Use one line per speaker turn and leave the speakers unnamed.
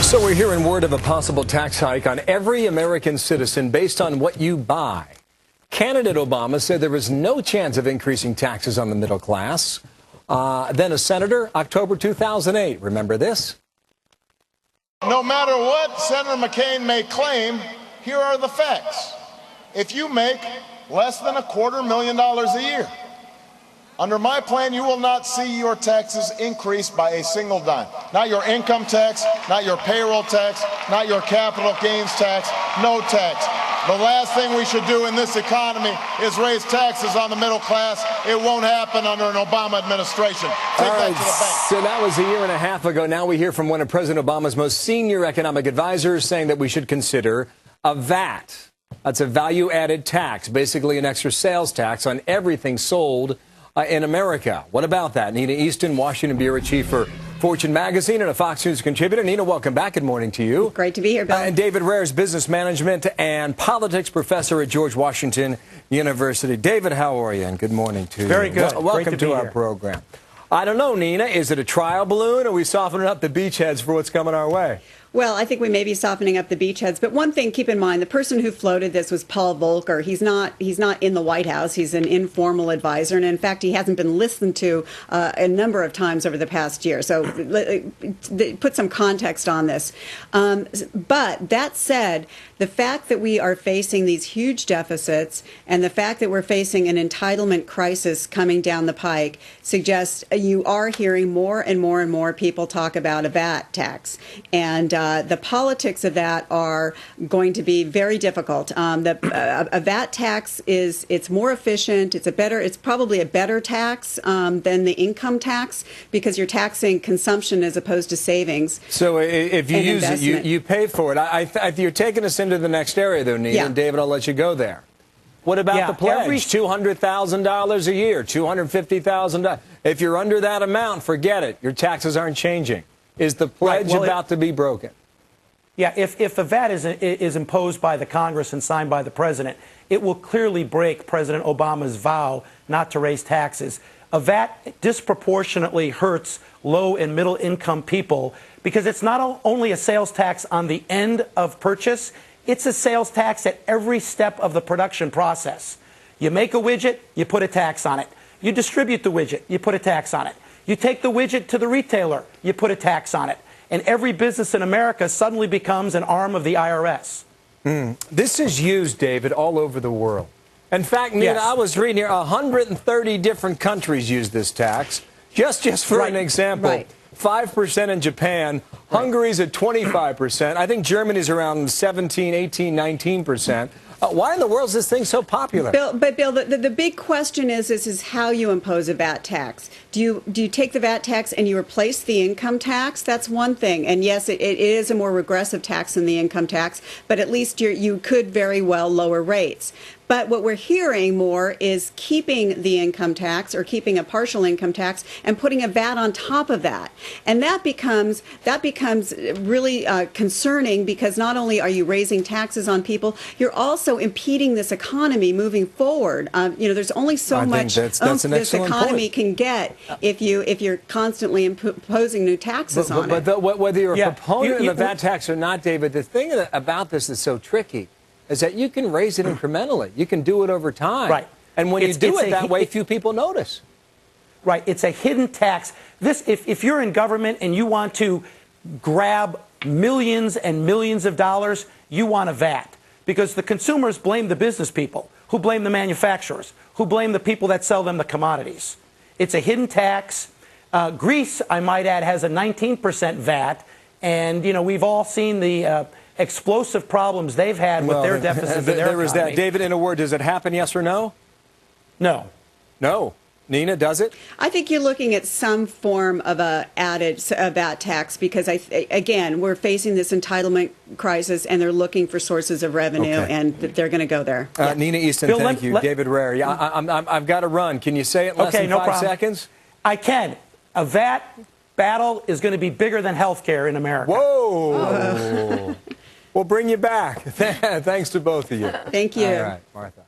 So we're hearing word of a possible tax hike on every American citizen based on what you buy. Candidate Obama said there was no chance of increasing taxes on the middle class. Then a senator, October 2008. Remember this?
No matter what Senator McCain may claim, here are the facts. If you make less than $250,000 a year, under my plan, you will not see your taxes increase by a single dime. Not your income tax, not your payroll tax, not your capital gains tax, no tax. The last thing we should do in this economy is raise taxes on the middle class. It won't happen under an Obama administration. Take that to the bank.
So that was a year and a half ago. Now we hear from one of President Obama's most senior economic advisors saying that we should consider a VAT. That's a value-added tax, basically an extra sales tax on everything sold in America. What about that? Nina Easton, Washington Bureau Chief for Fortune Magazine and a Fox News contributor. Nina, welcome back. Good morning to you.
Great to be here, Bill.
And David Rehr is business management and politics professor at George Washington University. David, how are you? And good morning to you.
Very good.
Welcome to our program. I don't know, Nina. Is it a trial balloon, or are we softening up the beachheads for what's coming our way?
Well, I think we may be softening up the beachheads, but one thing, keep in mind, the person who floated this was Paul Volcker. He's not in the White House. He's an informal advisor, and in fact, he hasn't been listened to a number of times over the past year. So put some context on this. But that said, the fact that we are facing these huge deficits and the fact that we're facing an entitlement crisis coming down the pike suggests you are hearing more and more and more people talk about a VAT tax. And the politics of that are going to be very difficult. A VAT tax it's more efficient. It's probably a better tax than the income tax because you're taxing consumption as opposed to savings.
So if you use it, you pay for it. You're taking us into the next area, though, Nina.
Yeah.
And David, I'll let you go there. What about the pledge? $200,000 a year, $250,000. If you're under that amount, forget it. Your taxes aren't changing. Is the pledge about to be broken?
Yeah, if the VAT is imposed by the Congress and signed by the president, it will clearly break President Obama's vow not to raise taxes. A VAT disproportionately hurts low and middle income people because it's not only a sales tax on the end of purchase, it's a sales tax at every step of the production process. You make a widget, you put a tax on it. You distribute the widget, you put a tax on it. You take the widget to the retailer, you put a tax on it. And every business in America suddenly becomes an arm of the IRS.
This is used, David, all over the world. In fact, Nina,
Yes.
I was reading here 130 different countries use this tax. Just for an example, 5% in Japan. Hungary's at 25%. I think Germany's around 17, 18, 19%. Why in the world is this thing so popular?
Bill, the big question is how you impose a VAT tax. Do you take the VAT tax and you replace the income tax? That's one thing. And yes, it is a more regressive tax than the income tax, but at least you could very well lower rates. But what we're hearing more is keeping the income tax or keeping a partial income tax and putting a VAT on top of that. And that becomes really concerning because not only are you raising taxes on people, you're also impeding this economy moving forward. There's only so much
that's an
this economy can get if you're constantly imposing new taxes on it.
But whether you're a proponent of the VAT tax or not, David, the thing about this is so tricky is that you can raise it incrementally. You can do it over time.
Right.
And when you do it that way, few people notice.
Right. It's a hidden tax. If you're in government and you want to grab millions and millions of dollars, you want a VAT. Because the consumers blame the business people, who blame the manufacturers, who blame the people that sell them the commodities. It's a hidden tax. Greece, I might add, has a 19% VAT. And, we've all seen the explosive problems they've had with their deficits in their economy.
There is that. David, in a word, does it happen, yes or no?
No.
No. Nina, does it?
I think you're looking at some form of a VAT tax because, again, we're facing this entitlement crisis and they're looking for sources of revenue and they're going to go there.
Nina Easton, thank you. David Rehr. Yeah, I've got to run. Can you say it in less than 5 seconds?
I can. A VAT battle is going to be bigger than health care in America.
Whoa. We'll bring you back. Thanks to both of you.
Thank you.
All right, Martha.